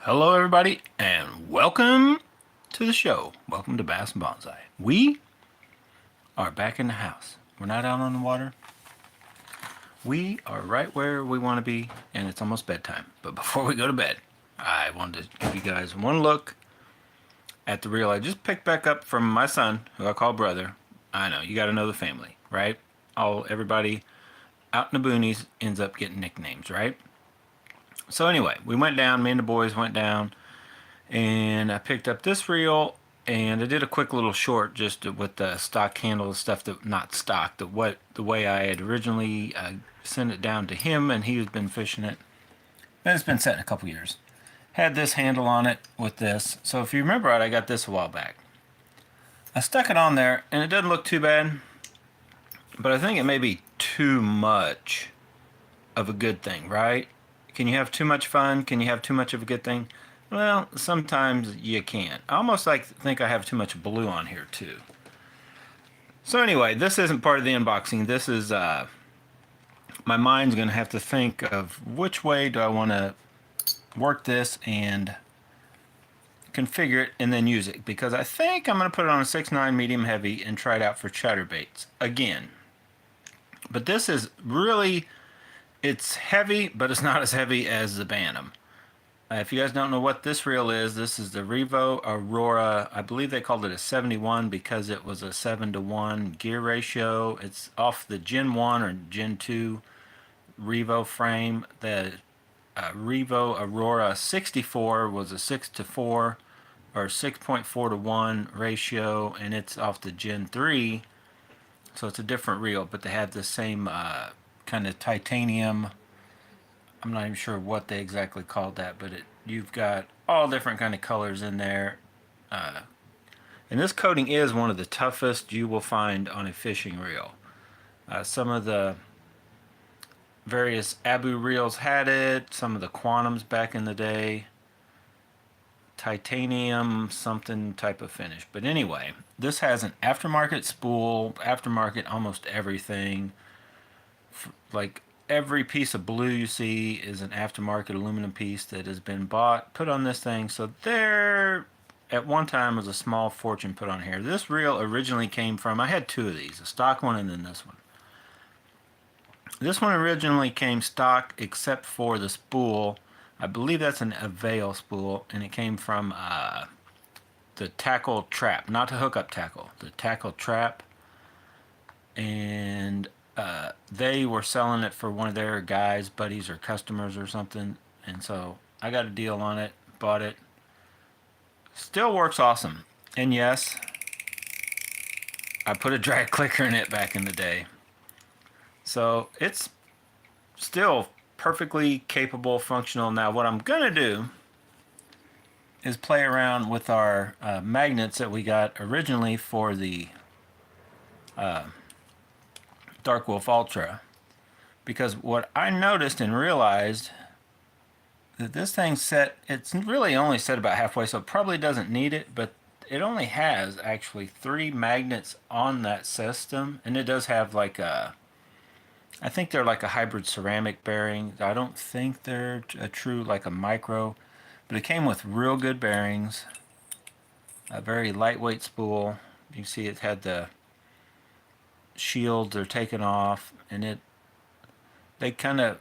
Hello, everybody, and welcome to the show. Welcome to Bass and Bonsai. We are back in the house. We're not out on the water. We are right where we want to be, and it's almost bedtime. But before we go to bed, I wanted to give you guys one look at the reel I just picked back up from my son, who I call brother. I know, you got to know the family, right? Everybody out in the boonies ends up getting nicknames, right? So anyway, we went down, me and the boys went down, and I picked up this reel, and I did a quick little short just with the stock handle stuff, that not stock, the way I had originally sent it down to him, and he's been fishing it. But it's been set in a couple years. Had this handle on it with this, so if you remember right, I got this a while back. I stuck it on there, and it doesn't look too bad, but I think it may be too much of a good thing, right? Can you have too much fun? Can you have too much of a good thing? Well, sometimes you can't. I almost think I have too much blue on here too. So anyway, this isn't part of the unboxing. This is my mind's gonna have to think of which way do I want to work this and configure it and then use it, because I think I'm gonna put it on a 6.9 medium heavy and try it out for chatterbaits again. But this is really, it's heavy, but it's not as heavy as the Bantam. If you guys don't know what this reel is, this is the Revo Aurora. I believe they called it a 71 because it was a 7-to-1 gear ratio. It's off the Gen 1 or Gen 2 Revo frame. The Revo Aurora 64 was a 6-to-4 or 6.4-to-1 ratio, and it's off the Gen 3. So it's a different reel, but they have the same kind of titanium. I'm not even sure what they exactly called that, but you've got all different kind of colors in there. And this coating is one of the toughest you will find on a fishing reel. Some of the various Abu reels had it, some of the Quantums back in the day. Titanium something type of finish. But anyway, this has an aftermarket spool, aftermarket almost everything. Like every piece of blue you see is an aftermarket aluminum piece that has been bought, put on this thing. So there, at one time, was a small fortune put on here. This reel originally came from, I had two of these, a stock one and then this one. This one originally came stock except for the spool. I believe that's an Avail spool, and it came from the tackle trap, not the hookup tackle, the tackle trap. And they were selling it for one of their guys, buddies, or customers or something. And so I got a deal on it, bought it. Still works awesome. And yes, I put a drag clicker in it back in the day. So it's still perfectly capable, functional. Now what I'm going to do is play around with our magnets that we got originally for the Dark Wolf Ultra, because what I noticed and realized that this thing's set, it's really only set about halfway, so it probably doesn't need it, but it only has actually 3 magnets on that system, and it does have like a, I think they're like a hybrid ceramic bearing. I don't think they're a true like a micro, but it came with real good bearings, a very lightweight spool. You can see it had the shields are taken off, and they kind of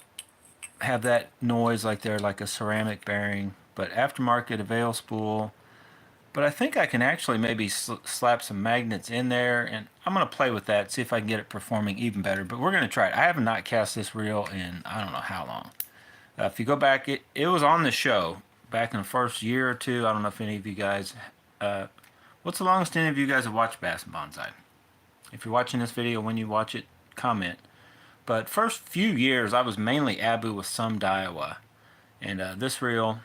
have that noise like they're like a ceramic bearing, but aftermarket Avail spool. But I think I can actually maybe slap some magnets in there, and I'm going to play with that, see if I can get it performing even better. But we're going to try it. I have not cast this reel in I don't know how long. If you go back, it was on the show back in the first year or two. I don't know if any of you guys, what's the longest any of you guys have watched Bass and Bonsai? If you're watching this video, when you watch it, comment. But first few years, I was mainly Abu with some Daiwa. And this reel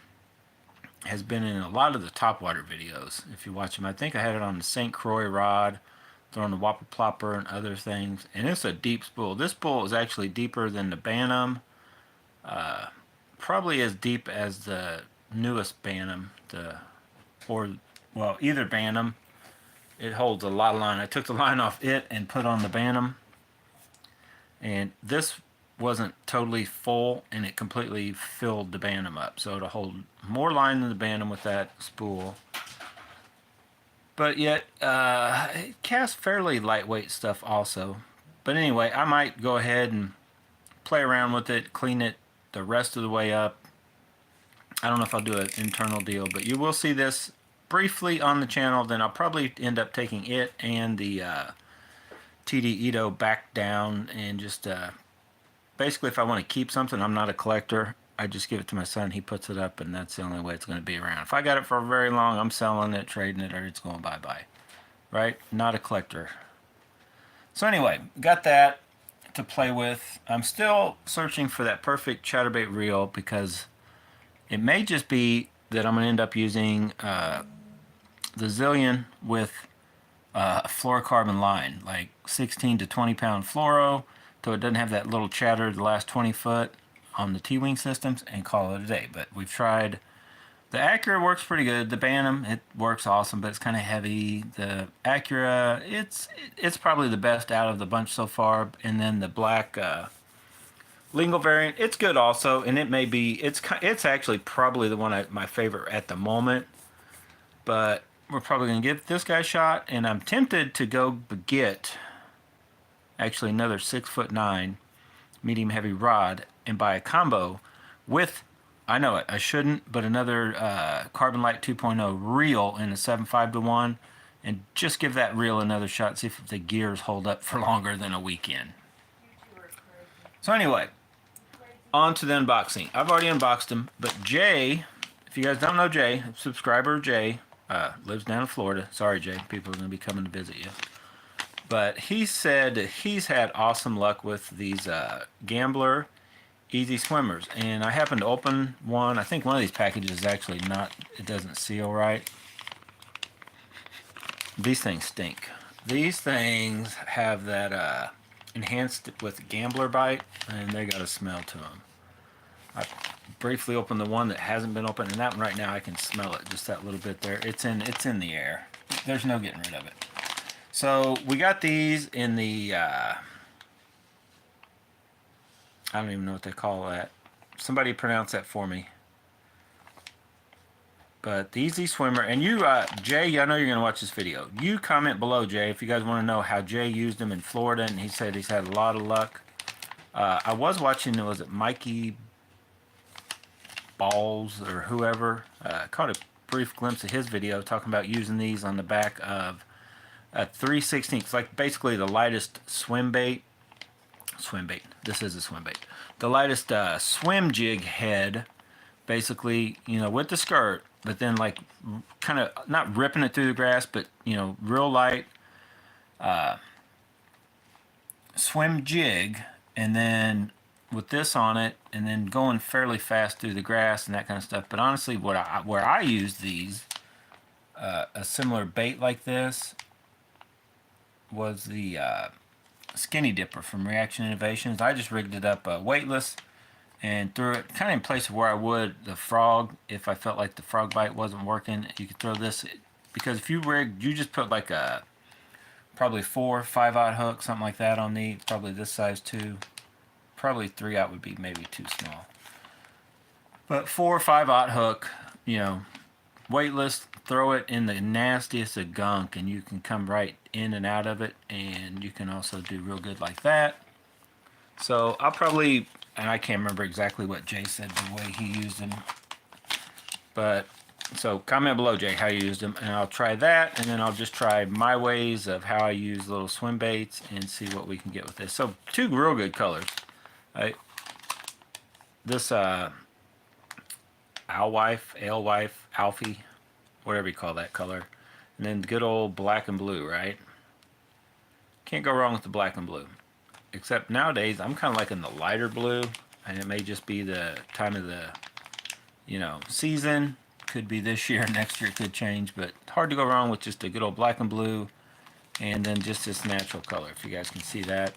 has been in a lot of the topwater videos. If you watch them, I think I had it on the St. Croix rod, throwing the Whopper Plopper and other things. And it's a deep spool. This spool is actually deeper than the Bantam. Probably as deep as the newest Bantam. Either Bantam. It holds a lot of line. I took the line off it and put on the Bantam. And this wasn't totally full, and it completely filled the Bantam up. So to hold more line than the Bantam with that spool. But yet, it casts fairly lightweight stuff also. But anyway, I might go ahead and play around with it, clean it the rest of the way up. I don't know if I'll do an internal deal, but you will see this briefly on the channel. Then I'll probably end up taking it and the TD Ito back down and just basically, if I want to keep something, I'm not a collector. I just give it to my son. He puts it up, and that's the only way it's going to be around. If I got it for very long, I'm selling it, trading it, or it's going bye-bye. Right? Not a collector. So anyway, got that to play with. I'm still searching for that perfect chatterbait reel because it may just be that I'm going to end up using the Zillion with a fluorocarbon line, like 16 to 20 pound fluoro, so it doesn't have that little chatter the last 20 foot on the T-wing systems, and call it a day. But we've tried. The Acura works pretty good. The Bantam, it works awesome, but it's kind of heavy. The Acura, it's probably the best out of the bunch so far. And then the black lingual variant, it's good also, and it may be, it's actually probably the one my favorite at the moment. But we're probably going to give this guy a shot, and I'm tempted to go get actually another 6'9" medium heavy rod and buy a combo with, I know it, I shouldn't, but another Carbon Light 2.0 reel in a 7.5 to 1, and just give that reel another shot, see if the gears hold up for longer than a weekend. So anyway, on to the unboxing. I've already unboxed them, but Jay, if you guys don't know Jay, subscriber Jay, lives down in Florida. Sorry, Jay, people are going to be coming to visit you. But he said that he's had awesome luck with these Gambler Easy Swimmers. And I happened to open one. I think one of these packages is actually not, it doesn't seal right. These things stink. These things have that enhanced with Gambler bite, and they got a smell to them. I briefly opened the one that hasn't been opened, and that one right now I can smell it, just that little bit there. It's in the air. There's no getting rid of it. So we got these in the I don't even know what they call that. Somebody pronounce that for me. But the Easy Swimmer, and you, Jay, I know you're going to watch this video. You comment below, Jay, if you guys want to know how Jay used them in Florida, and he said he's had a lot of luck. I was watching, was it Mikey Balls or whoever? Caught a brief glimpse of his video talking about using these on the back of a 3/16. It's like basically the lightest swim bait. This is a swim bait. The lightest swim jig head, basically, you know, with the skirt, but then like kind of not ripping it through the grass, but you know, real light swim jig, and then with this on it, and then going fairly fast through the grass and that kind of stuff. But honestly, where I use these, a similar bait like this, was the Skinny Dipper from Reaction Innovations. I just rigged it up weightless and threw it kind of in place of where I would the frog if I felt like the frog bite wasn't working. You could throw this, because if you rigged, you just put like a probably 4 5/0 hook, something like that on these, probably this size too. Probably 3/0 would be maybe too small. But 4 5/0 hook, you know, weightless, throw it in the nastiest of gunk, and you can come right in and out of it, and you can also do real good like that. So I'll probably, and I can't remember exactly what Jay said the way he used them, but so comment below, Jay, how you used them, and I'll try that, and then I'll just try my ways of how I use little swim baits and see what we can get with this. So 2 real good colors. This Alewife, Alfie, whatever you call that color, and then good old black and blue, right? Can't go wrong with the black and blue. Except nowadays, I'm kind of liking the lighter blue, and it may just be the time of the, you know, season. Could be this year, next year it could change, but hard to go wrong with just a good old black and blue, and then just this natural color, if you guys can see that.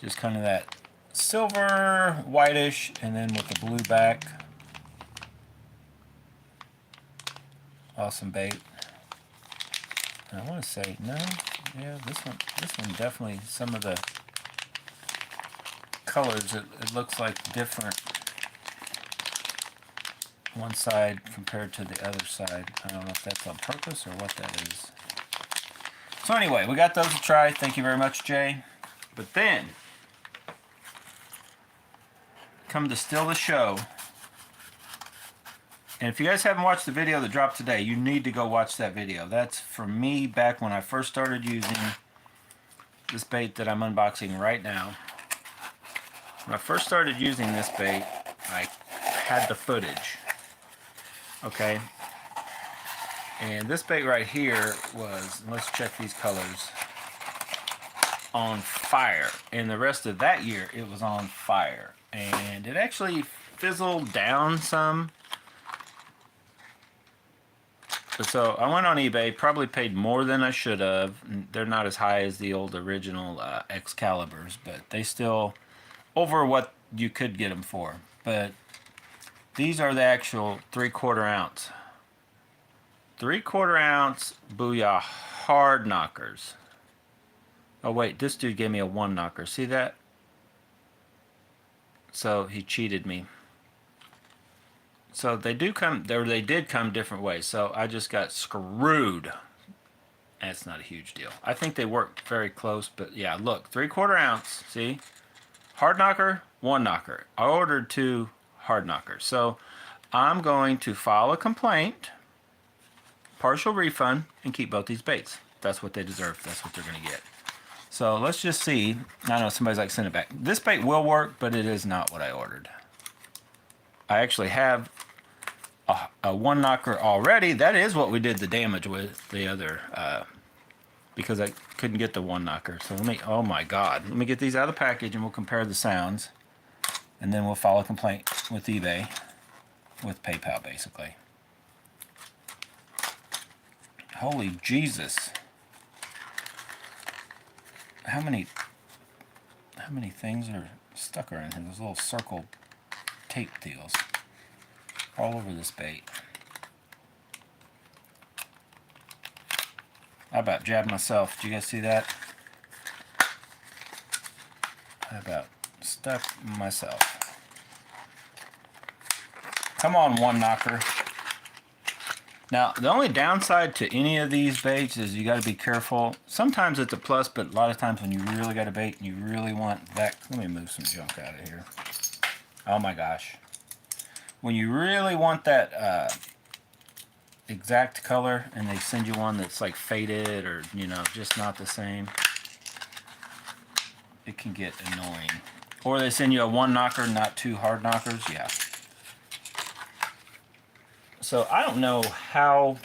Just kind of that silver, whitish, and then with the blue back. Awesome bait. And I want to say, no, yeah, this one definitely, some of the colors, it looks like different one side compared to the other side. I don't know if that's on purpose or what that is. So anyway, we got those to try. Thank you very much, Jay. But then, come to Still the Show. And if you guys haven't watched the video that dropped today, you need to go watch that video. That's from me back when I first started using this bait that I'm unboxing right now. When I first started using this bait, I had the footage. Okay, and this bait right here was, let's check these colors, on fire. And the rest of that year it was on fire, and it actually fizzled down some. So I went on eBay, probably paid more than I should have. They're not as high as the old original Excaliburs, but they still over what you could get them for. But these are the actual 3/4 ounce. 3/4 ounce Booyah hard knockers. Oh wait, this dude gave me a 1 knocker. See that? So he cheated me. So they do come, or they did come different ways. So I just got screwed. That's not a huge deal. I think they work very close, but yeah, look, 3/4 ounce. See, hard knocker, 1 knocker. I ordered 2 hard knockers. So I'm going to file a complaint, partial refund, and keep both these baits. That's what they deserve. That's what they're going to get. So let's just see. I know somebody's like, send it back. This bait will work, but it is not what I ordered. I actually have a 1 knocker already. That is what we did the damage with the other, because I couldn't get the 1 knocker. So let me, oh my God, let me get these out of the package and we'll compare the sounds. And then we'll file a complaint with eBay, with PayPal basically. Holy Jesus. How many things are stuck around here? Those little circle tape deals all over this bait. I about jabbed myself. Did you guys see that? I about stuck myself. Come on, 1 knocker. Now, the only downside to any of these baits is you got to be careful. Sometimes it's a plus, but a lot of times when you really got a bait and you really want that, let me move some junk out of here. Oh my gosh. When you really want that exact color and they send you one that's like faded or, you know, just not the same, it can get annoying. Or they send you a 1 knocker, not 2 hard knockers. Yeah. So I don't know how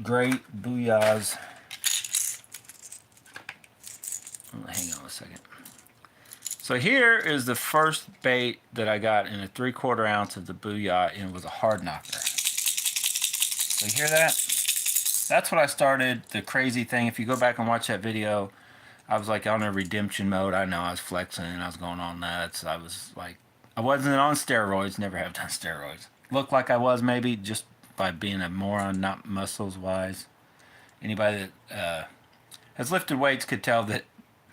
great Booyah's. Hang on a second. So here is the first bait that I got in a 3/4 ounce of the Booyah, and it was a hard knocker. So you hear that? That's what I started the crazy thing. If you go back and watch that video, I was like on a redemption mode. I know I was flexing and I was going on nuts. I was like, I wasn't on steroids. Never have done steroids. Looked like I was, maybe just by being a moron, not muscles wise. Anybody that has lifted weights could tell that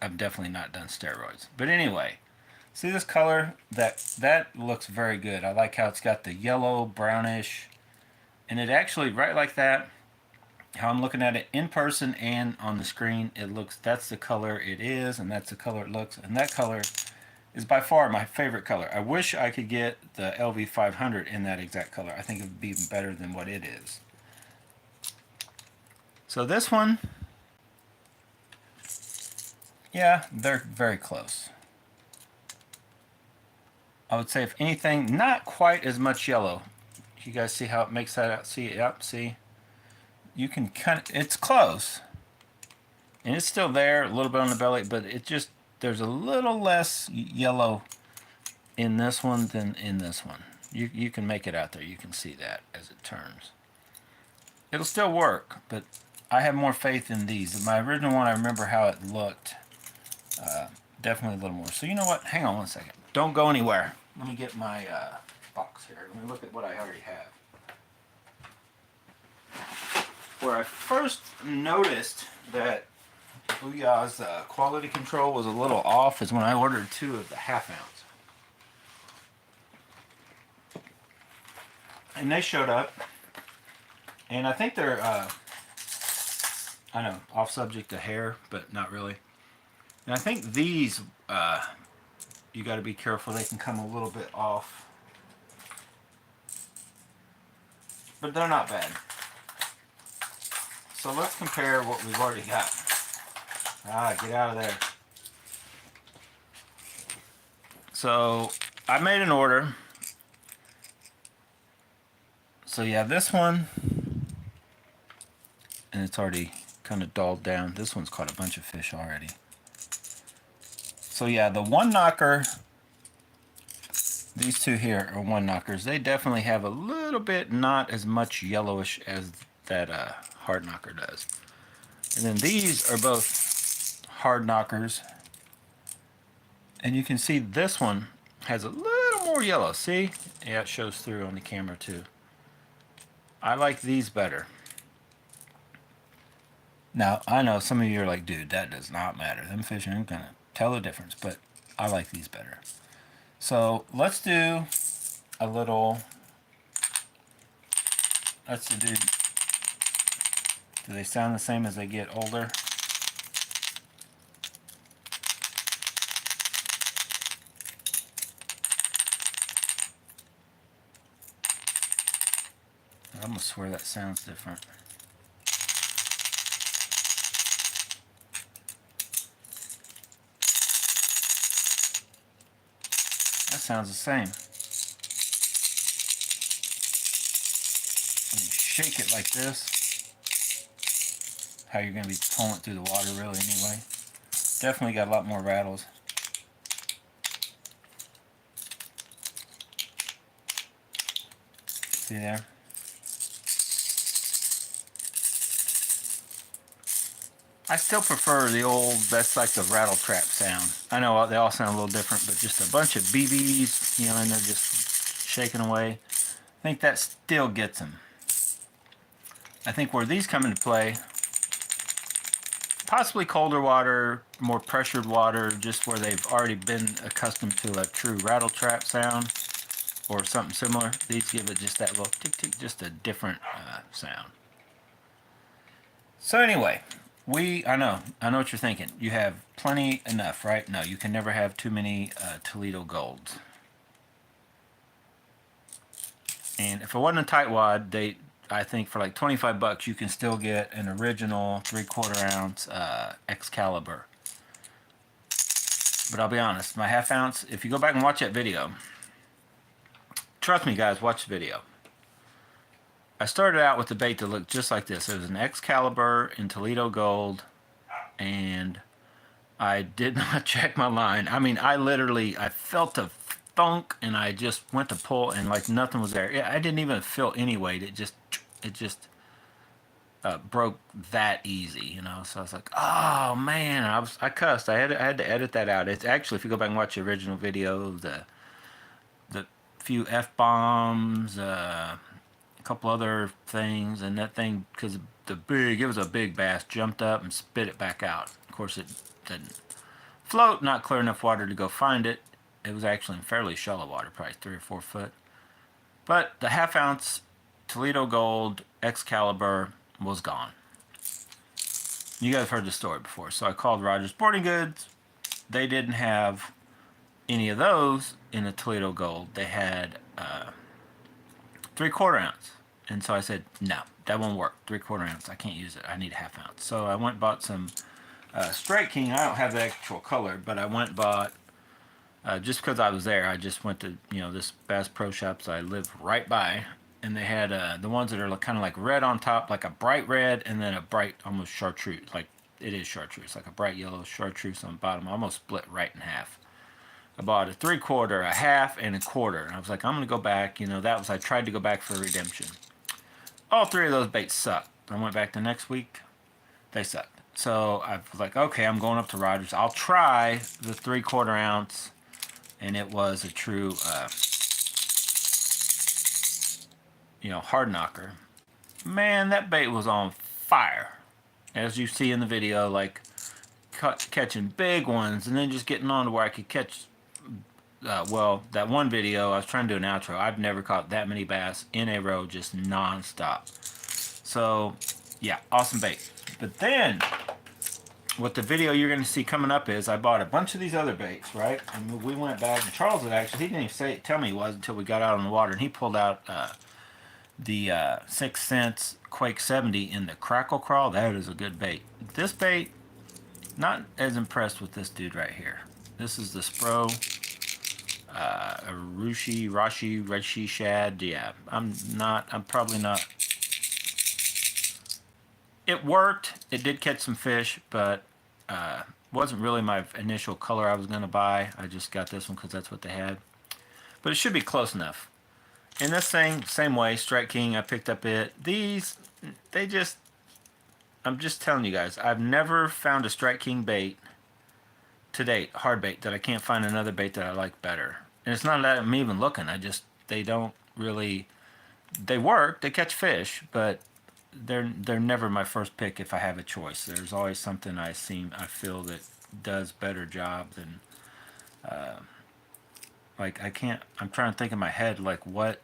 I've definitely not done steroids. But anyway, see this color? That looks very good. I like how it's got the yellow, brownish, and it actually, right like that, how I'm looking at it in person and on the screen, it looks, that's the color it is, and that's the color it looks, and that color is by far my favorite color. I wish I could get the LV500 in that exact color. I think it would be even better than what it is. So this one, yeah, they're very close. I would say, if anything, not quite as much yellow. You guys see how it makes that out? See, yep, see? You can kind of, it's close. And it's still there, a little bit on the belly, but it just, there's a little less yellow in this one than in this one. You can make it out there. You can see that as it turns. It'll still work, but I have more faith in these. My original one, I remember how it looked. Definitely a little more. So you know what? Hang on one second. Don't go anywhere. Let me get my box here. Let me look at what I already have. Where I first noticed that Booyah's quality control was a little off is when I ordered 2 of the half-ounce. And they showed up. And I think they're, I know, off subject to hair, but not really. And I think these, you got to be careful. They can come a little bit off. But they're not bad. So let's compare what we've already got. Get out of there. So I made an order. So yeah, this one, and it's already kind of dulled down. This one's caught a bunch of fish already. So yeah, the one knocker, these 2 here are one knockers. They definitely have a little bit not as much yellowish as that hard knocker does. And then these are both hard knockers. And you can see this one has a little more yellow. See? Yeah, it shows through on the camera too. I like these better. Now, I know some of you are like, dude, that does not matter. Them fish aren't going to tell the difference, but I like these better. So let's do a little, do they sound the same as they get older? I almost swear that sounds different. That sounds the same. When you shake it like this, how you're going to be pulling it through the water really anyway. Definitely got a lot more rattles. See there? I still prefer the old, that's like the rattle trap sound. I know they all sound a little different, but just a bunch of BBs, you know, and they're just shaking away. I think that still gets them. I think where these come into play, possibly colder water, more pressured water, just where they've already been accustomed to a true rattle trap sound or something similar. These give it just that little tick tick, just a different sound. So anyway, I know what you're thinking. You have plenty enough, right? No, you can never have too many Toledo Golds. And if it wasn't a tightwad, I think for like 25 bucks you can still get an original 3/4 ounce Excalibur. But I'll be honest, my half ounce, if you go back and watch that video, trust me guys, watch the video. I started out with the bait that looked just like this. It was an Excalibur in Toledo Gold, and I did not check my line. I mean, I felt a thunk, and I just went to pull, and like nothing was there. I didn't even feel any weight. It just broke that easy, you know. So I was like, oh man, I cussed. I had to edit that out. It's actually, if you go back and watch the original video, the few F-bombs, a couple other things, and that thing, because it was a big bass, jumped up and spit it back out. Of course, it didn't float, not clear enough water to go find it. It was actually in fairly shallow water, probably 3 or 4 foot. But the half ounce Toledo Gold Excalibur was gone. You guys have heard the story before. So I called Rogers Sporting Goods. They didn't have any of those in a Toledo Gold. They had 3/4 ounce. And so I said, no, that won't work. 3/4 ounce, I can't use it. I need a half ounce. So I went and bought some Strike King. I don't have the actual color, but I went and bought, just because I was there, I just went to, this Bass Pro Shops I live right by. And they had the ones that are kind of like red on top, like a bright red, and then a bright, almost chartreuse. Like, it is chartreuse, like a bright yellow chartreuse on the bottom, almost split right in half. I bought a 3/4, a half, and a quarter. And I was like, I'm going to go back. I tried to go back for redemption. All 3 of those baits sucked. I went back the next week. They sucked. So I was like, okay, I'm going up to Rogers. I'll try the 3/4 ounce. And it was a true, hard knocker. Man, that bait was on fire. As you see in the video, like, catching big ones, and then just getting on to where I could catch. Well, that one video I was trying to do an outro. I've never caught that many bass in a row, just non-stop. So, yeah, awesome bait. But then, what the video you're going to see coming up is I bought a bunch of these other baits, right? And we went back, and Charles had actually, he didn't even tell me he was until we got out on the water, and he pulled out the 6 Cents Quake 70 in the Crackle Crawl. That is a good bait. This bait, not as impressed with this dude right here. This is the Spro Rashi Shad. Yeah, I'm probably not. It worked. It did catch some fish, but wasn't really my initial color I was going to buy. I just got this one because that's what they had. But it should be close enough. In this thing, same way, Strike King, I picked up it. These, I'm just telling you guys, I've never found a Strike King bait to date, hard bait, that I can't find another bait that I like better. And it's not that I'm even looking. They don't really, they work, they catch fish, but they're never my first pick if I have a choice. There's always something I feel that does better job than, like I'm trying to think in my head, like what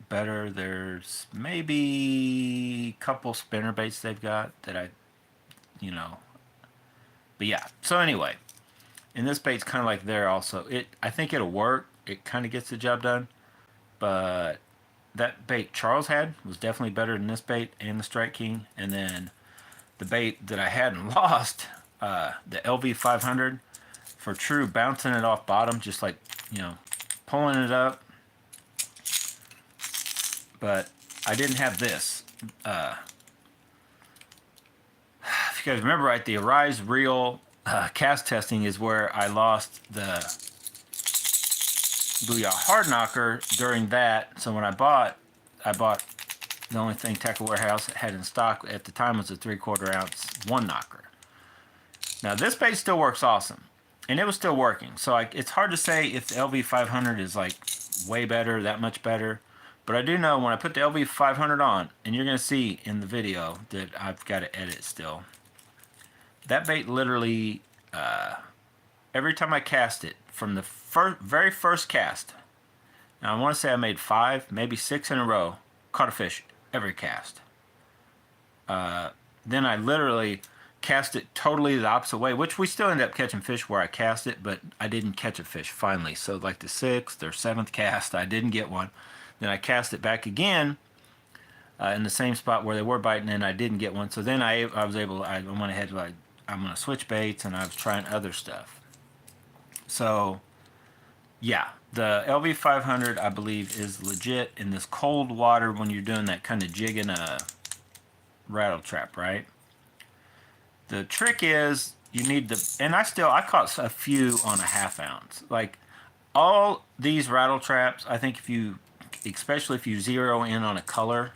better. There's maybe a couple spinner baits they've got that but yeah. So anyway, and this bait's kind of like there also. I think it'll work. It kind of gets the job done, but that bait Charles had was definitely better than this bait and the Strike King. And then the bait that I had and lost, the LV 500, for true bouncing it off bottom, just like, pulling it up. But I didn't have this. If you guys remember right, the Arise Reel cast testing is where I lost the Booyah Hard Knocker during that. So when I bought the only thing Tackle Warehouse had in stock at the time was a 3/4 ounce 1 knocker. Now this bait still works awesome, and it was still working. So it's hard to say if the LV 500 is like way better, that much better. But I do know when I put the LV 500 on, and you're going to see in the video that I've got to edit still, that bait literally, every time I cast it, from the very first cast, now I want to say I made 5, maybe 6 in a row, caught a fish every cast. Then I literally cast it totally the opposite way, which we still end up catching fish where I cast it, but I didn't catch a fish finally. So like the 6th or 7th cast, I didn't get one. Then I cast it back again in the same spot where they were biting, and I didn't get one. So then I went ahead, like, I'm going to switch baits, and I was trying other stuff. So, yeah, the LV 500, I believe, is legit in this cold water when you're doing that kind of jigging a rattle trap, right? The trick is you need and I caught a few on a 1/2 ounce. Like, all these rattle traps, I think especially if you zero in on a color,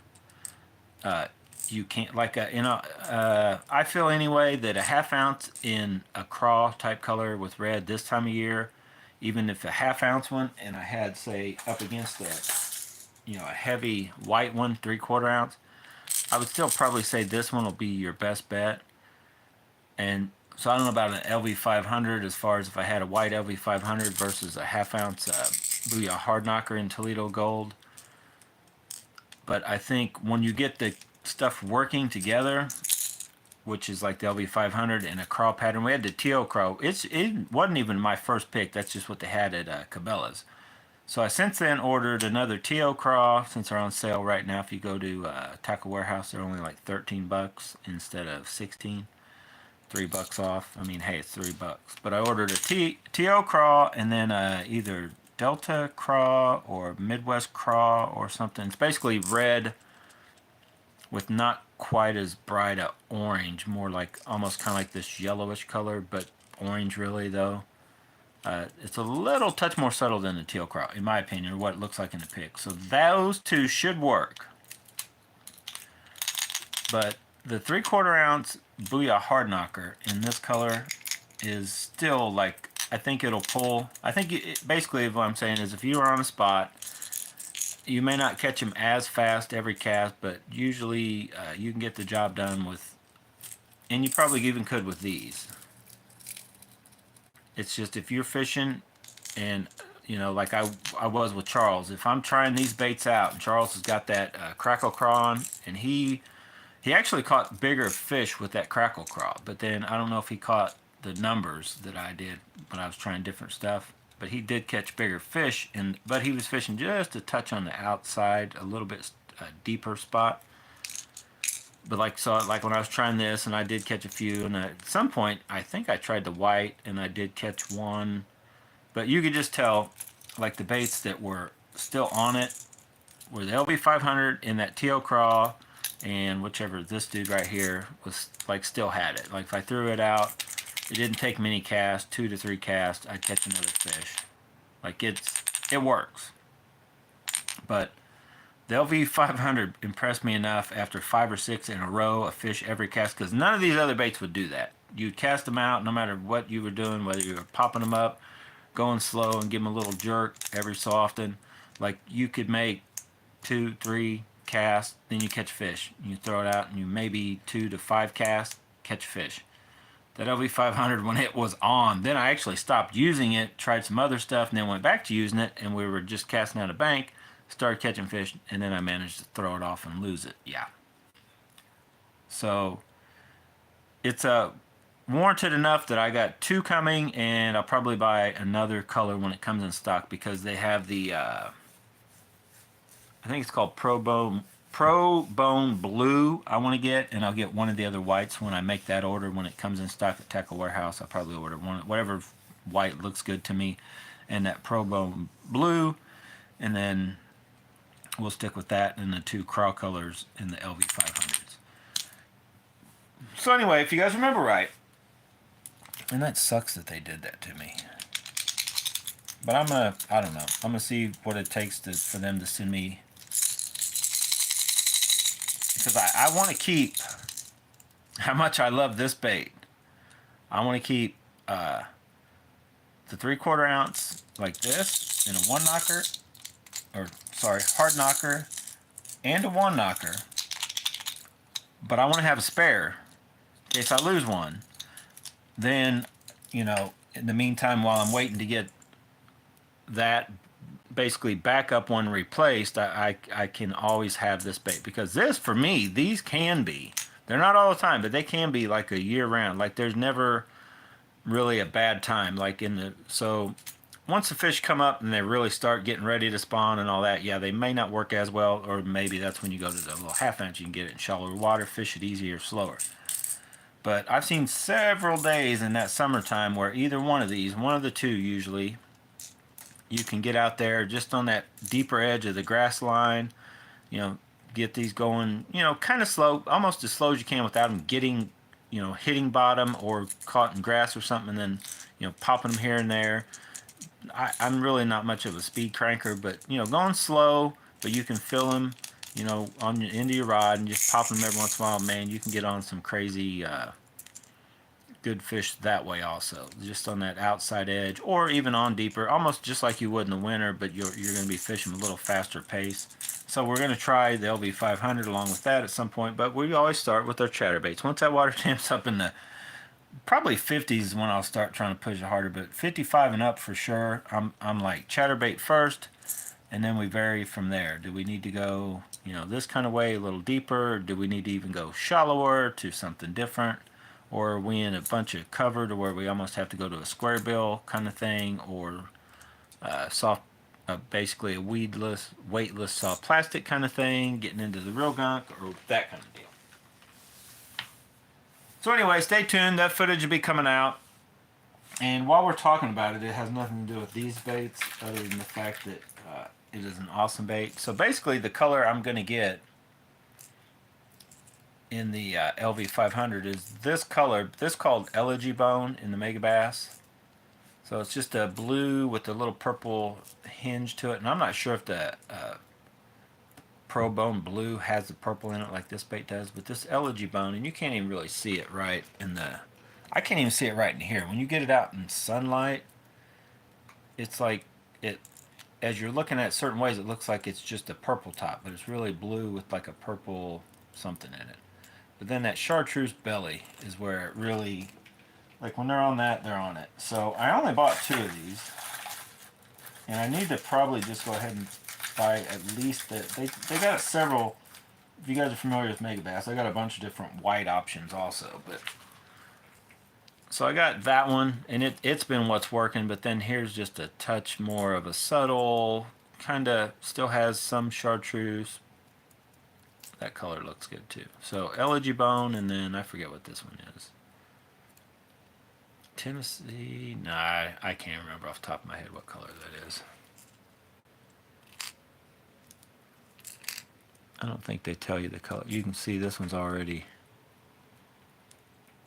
you can't, like, I feel anyway that a 1/2 ounce in a craw type color with red this time of year, even if a 1/2 ounce one, and I had, say, up against a heavy white one, 3/4 ounce, I would still probably say this one will be your best bet. And so I don't know about an LV 500 as far as if I had a white LV 500 versus a 1/2 ounce Booyah Hard Knocker in Toledo Gold. But I think when you get the stuff working together, which is like the LV 500 and a crawl pattern, we had the TO crawl. It wasn't even my first pick. That's just what they had at Cabela's. So I since then ordered another TO crawl, since they're on sale right now. If you go to Tackle Warehouse, they're only like $13 instead of $16. $3 off. I mean, hey, it's $3. But I ordered a TO crawl and then either Delta craw or Midwest craw or something. It's basically red with not quite as bright a orange, more like almost kind of like this yellowish color, but orange really though. It's a little touch more subtle than the teal craw, in my opinion, or what it looks like in the pic. So those two should work. But the 3/4 ounce Booyah Hard Knocker in this color is still, like, I think it'll pull. I think basically what I'm saying is if you are on a spot, you may not catch them as fast every cast, but usually you can get the job done with, and you probably even could with these. It's just if you're fishing and like I was with Charles. If I'm trying these baits out, and Charles has got that crackle craw on, and he actually caught bigger fish with that crackle craw. But then I don't know if he caught the numbers that I did when I was trying different stuff. But he did catch bigger fish, but he was fishing just a touch on the outside, a little bit deeper spot. But like when I was trying this, and I did catch a few, and at some point I think I tried the white, and I did catch one. But you could just tell, like the baits that were still on it were the LB500 in that teal craw, and whichever this dude right here was like still had it. Like if I threw it out, it didn't take many casts, 2 to 3 casts, I'd catch another fish. Like it works. But the LV500 impressed me enough after 5 or 6 in a row of fish every cast, because none of these other baits would do that. You'd cast them out no matter what you were doing, whether you were popping them up, going slow and give them a little jerk every so often. Like you could make 2, 3 casts, then you catch fish. You throw it out and you maybe 2 to 5 casts, catch fish. That LV500, when it was on, then I actually stopped using it, tried some other stuff, and then went back to using it, and we were just casting out a bank, started catching fish, and then I managed to throw it off and lose it. Yeah. So it's warranted enough that I got 2 coming, and I'll probably buy another color when it comes in stock, because they have the I think it's called Pro Bone Blue I want to get, and I'll get one of the other whites when I make that order. When it comes in stock at Tackle Warehouse, I'll probably order one, whatever white looks good to me, and that Pro Bone Blue, and then we'll stick with that and the 2 craw colors in the LV500s. So anyway, if you guys remember right, and that sucks that they did that to me, but I don't know, I'm gonna see what it takes for them to send me, because I want to keep how much I love this bait. I want to keep the 3/4 ounce like this in a 1 knocker, or sorry, hard knocker, and a 1 knocker. But I want to have a spare in case I lose one. Then, in the meantime, while I'm waiting to get that basically backup one replaced, I can always have this bait, because this, for me, these can be, they're not all the time, but they can be like a year round. Like there's never really a bad time. Like so once the fish come up and they really start getting ready to spawn and all that, yeah, they may not work as well, or maybe that's when you go to the little 1/2 ounce, you can get it in shallower water, fish it easier, slower. But I've seen several days in that summertime where either one of these, one of the 2 usually, you can get out there just on that deeper edge of the grass line, get these going, kind of slow, almost as slow as you can without them getting, hitting bottom or caught in grass or something, and then, popping them here and there. I'm really not much of a speed cranker, but, going slow, but you can feel them, on your into your rod, and just pop them every once in a while. Man, you can get on some crazy good fish that way also, just on that outside edge, or even on deeper, almost just like you would in the winter, but you're going to be fishing a little faster pace. So we're going to try the LV500 along with that at some point, but we always start with our chatterbaits. Once that water temp's up in the probably 50s when I'll start trying to push it harder, but 55 and up for sure, I'm like chatterbait first, and then we vary from there. Do we need to go, this kind of way, a little deeper? Or do we need to even go shallower to something different? Or are we in a bunch of cover to where we almost have to go to a square bill kind of thing, or basically a weedless, weightless soft plastic kind of thing, getting into the real gunk, or that kind of deal. So anyway, stay tuned. That footage will be coming out. And while we're talking about it, it has nothing to do with these baits, other than the fact that it is an awesome bait. So basically, the color I'm going to get in the LV500 is this color. This called Elegy Bone in the Mega Bass. So it's just a blue with a little purple hinge to it. And I'm not sure if the Pro Bone Blue has the purple in it like this bait does. But this Elegy Bone, and you can't even really see it right in the... I can't even see it right in here. When you get it out in sunlight, it's like it... As you're looking at it certain ways, it looks like it's just a purple top. But it's really blue with like a purple something in it. But then that chartreuse belly is where it really Like when they're on that, they're on it. So I only bought 2 of these. And I need to probably just go ahead and buy at least they got several. If you guys are familiar with Megabass, I got a bunch of different white options also. But so I got that one, and it's been what's working. But then here's just a touch more of a subtle, kind of still has some chartreuse. That color looks good too. So Elegy Bone, and then I forget what this one is. Tennessee. Nah, I can't remember off the top of my head what color that is. I don't think they tell you the color. You can see this one's already,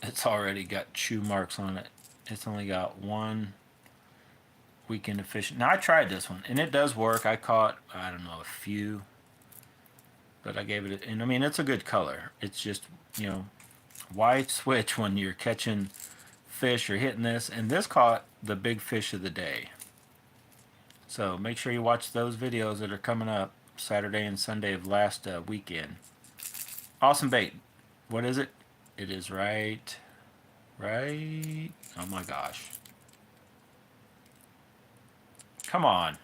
it's already got chew marks on it. It's only got 1 weekend efficient. Now I tried this one and it does work. I caught, I don't know, a few, but I gave it, and I mean, it's a good color. It's just, you know, why switch when you're catching fish or hitting this? And this caught the big fish of the day. So make sure you watch those videos that are coming up Saturday and Sunday of last weekend. Awesome bait. What is it? It is right. Oh my gosh. Come on.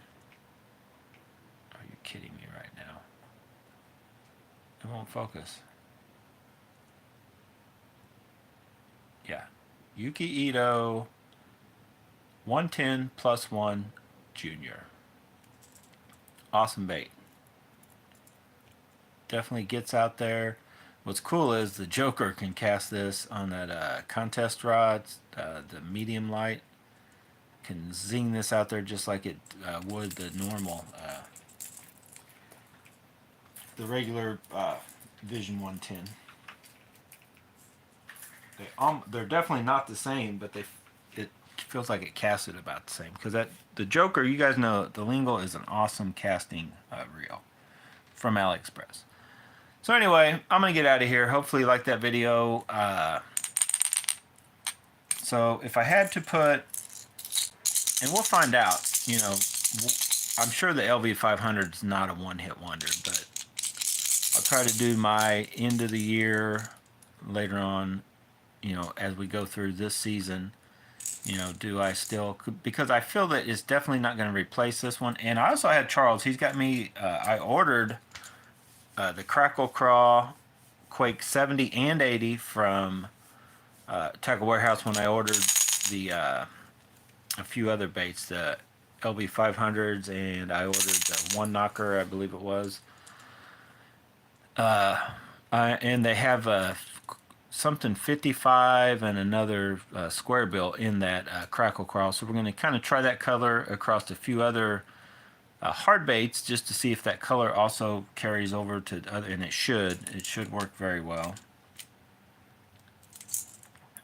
Are you kidding me right now? It won't focus. Yeah. Yuki Ito 110 plus 1 junior. Awesome bait. Definitely gets out there. What's cool is the Joker can cast this on that contest rod, the medium light. Can zing this out there just like it would the normal, the regular Vision 110. They're definitely not the same, but it feels like it casted about the same. Because the Joker, you guys know, the Lingle is an awesome casting reel from AliExpress. So anyway, I'm going to get out of here. Hopefully you liked that video. So if I had to put, and we'll find out, you know, I'm sure the LV500 is not a one-hit wonder, but I'll try to do my end of the year later on, you know, as we go through this season. You know, do I still, because I feel that it's definitely not going to replace this one. And I also had Charles, he's got me, I ordered the Crackle Craw Quake 70 and 80 from Tackle Warehouse when I ordered the a few other baits, the LV500s, and I ordered the One Knocker, I believe it was. And they have something 55 and another square bill in that Crackle Crawl. So we're going to kind of try that color across a few other hard baits just to see if that color also carries over to other, and it should work very well.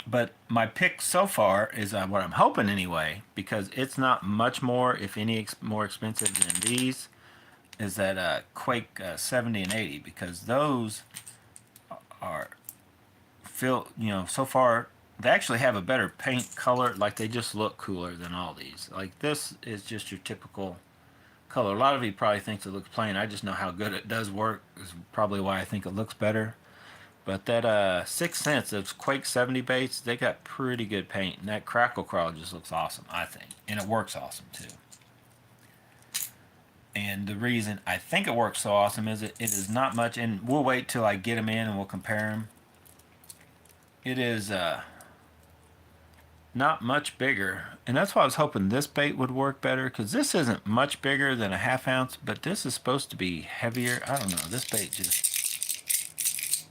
But my pick so far is what I'm hoping anyway, because it's not much more, if any, more expensive than these, is that Quake 70 and 80, because those are you know, so far they actually have a better paint color. Like, they just look cooler than all these. Like, this is just your typical color. A lot of you probably thinks it looks plain. I just know how good it does work, is probably why I think it looks better. But that 6 cents of Quake 70 baits, they got pretty good paint. And that Crackle Crawl just looks awesome, I think. And it works awesome too. And the reason I think it works so awesome is it is not much, and we'll wait till I get them in and we'll compare them. It is not much bigger, and that's why I was hoping this bait would work better, because this isn't much bigger than a ½ ounce, but this is supposed to be heavier. I don't know, this bait just,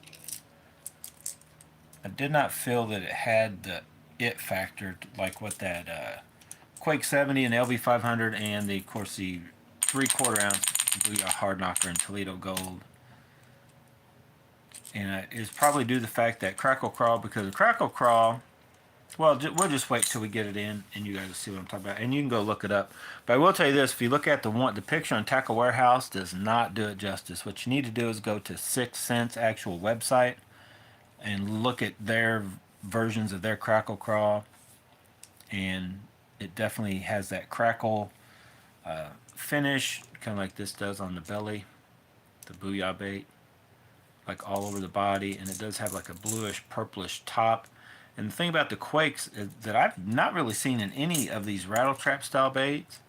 I did not feel that it had the it factor like what that Quake 70 and LV500 and of course the 3/4 ounce Booyah Hard Knocker in Toledo Gold. And it's probably due to the fact that Crackle Crawl, because the Crackle Crawl, well, we'll just wait till we get it in and you guys will see what I'm talking about. And you can go look it up. But I will tell you this, if you look at the picture on Tackle Warehouse does not do it justice. What you need to do is go to 6 Cents actual website and look at their versions of their Crackle Crawl. And it definitely has that crackle finish, kind of like this does on the belly, the Booyah bait. Like all over the body, and it does have like a bluish purplish top, And the thing about the quakes that I've not really seen in any of these rattle trap style baits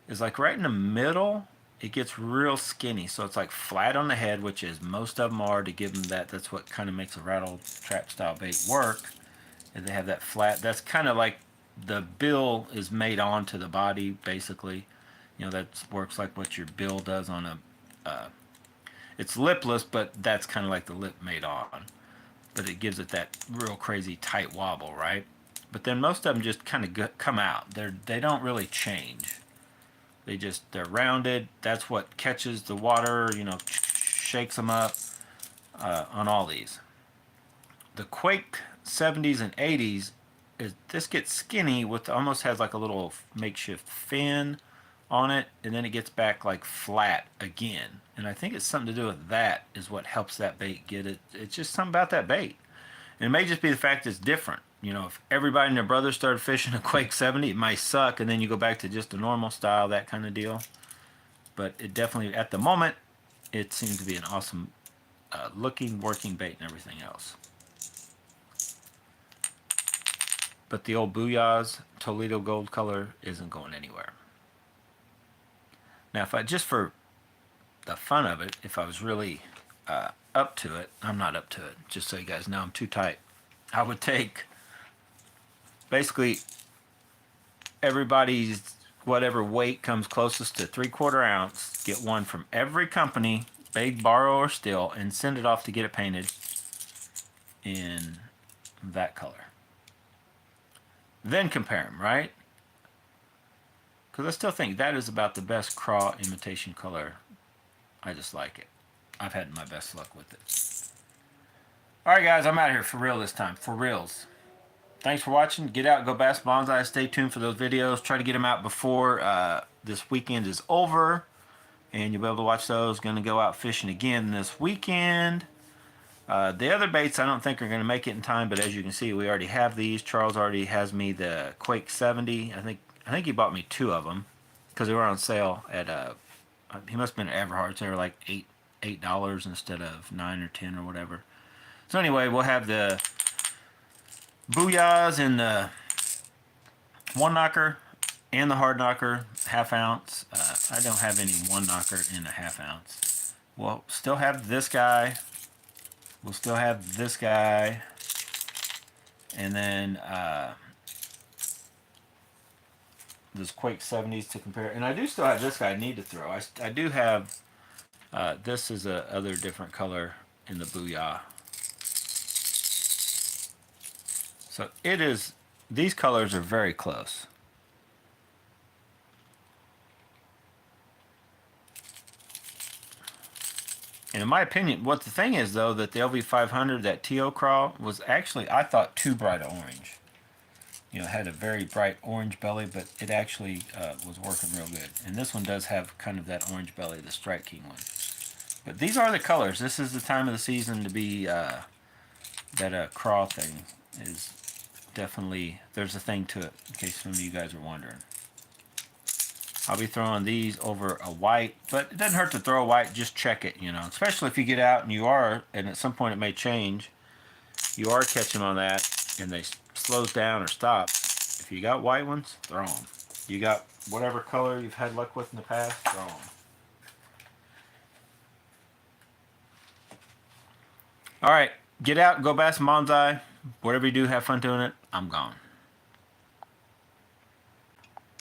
is like right in the middle, it gets real skinny. So it's like flat on the head, which is most of them are to give them that. That's what kind of makes a rattle trap style bait work. And they have that flat. That's kind of like the bill is made onto the body, basically. You know, that works like what your bill does on a. It's lipless, but that's kind of like the lip made on. But it gives it that real crazy tight wobble, right? But then most of them just kind of come out. They don't really change. They're rounded. That's what catches the water, you know, shakes them up on all these. The Quake 70s and 80s, this gets skinny with almost has like a little makeshift fin on it, and then it gets back like flat again. And I think it's something to do with that is what helps that bait get it. It's just something about that bait. And it may just be the fact it's different. You know, if everybody and their brother started fishing a Quake 70, it might suck, and then you go back to just a normal style, that kind of deal. But it definitely, at the moment, it seems to be an awesome looking, working bait and everything else. But the old Booyah's Toledo gold color isn't going anywhere. Now, if I just for the fun of it, if I was really up to it, I'm not up to it, just so you guys know, I'm too tight. I would take basically everybody's whatever weight comes closest to 3/4 ounce, get one from every company, big, borrow, or steal, and send it off to get it painted in that color. Then compare them, right? Because I still think that is about the best craw imitation color. I just like it. I've had my best luck with it. Alright guys, I'm out of here for real this time. For reals. Thanks for watching. Get out, go bass bonsai. Stay tuned for those videos. Try to get them out before this weekend is over. And you'll be able to watch those. Going to go out fishing again this weekend. The other baits I don't think are going to make it in time, but as you can see, we already have these. Charles already has me the Quake 70. I think he bought me 2 of them because they were on sale at he must have been at Everhart. They were like $8 instead of $9 or $10 or whatever. So anyway, we'll have the Booyahs in the 1 knocker and the hard knocker, 1/2 ounce. I don't have any 1 knocker in a 1/2 ounce. We'll still have this guy. We'll still have this guy. And then this Quake 70s to compare. And I do still have this guy I need to throw. I do have, this is a other different color in the Booyah. So it is, these colors are very close. And in my opinion, what the thing is though, that the LV500, that TO crawl, was actually, I thought, too bright orange. You know, it had a very bright orange belly, but it actually was working real good. And this one does have kind of that orange belly, the Strike King one. But these are the colors. This is the time of the season to be, that crawl thing is definitely, there's a thing to it, in case some of you guys are wondering. I'll be throwing these over a white, but it doesn't hurt to throw a white, just check it, you know, especially if you get out and you are, and at some point it may change, you are catching on that, and they slows down or stops. If you got white ones, throw them. You got whatever color you've had luck with in the past, throw them. Alright, get out, go bass bonsai. Whatever you do, have fun doing it. I'm gone.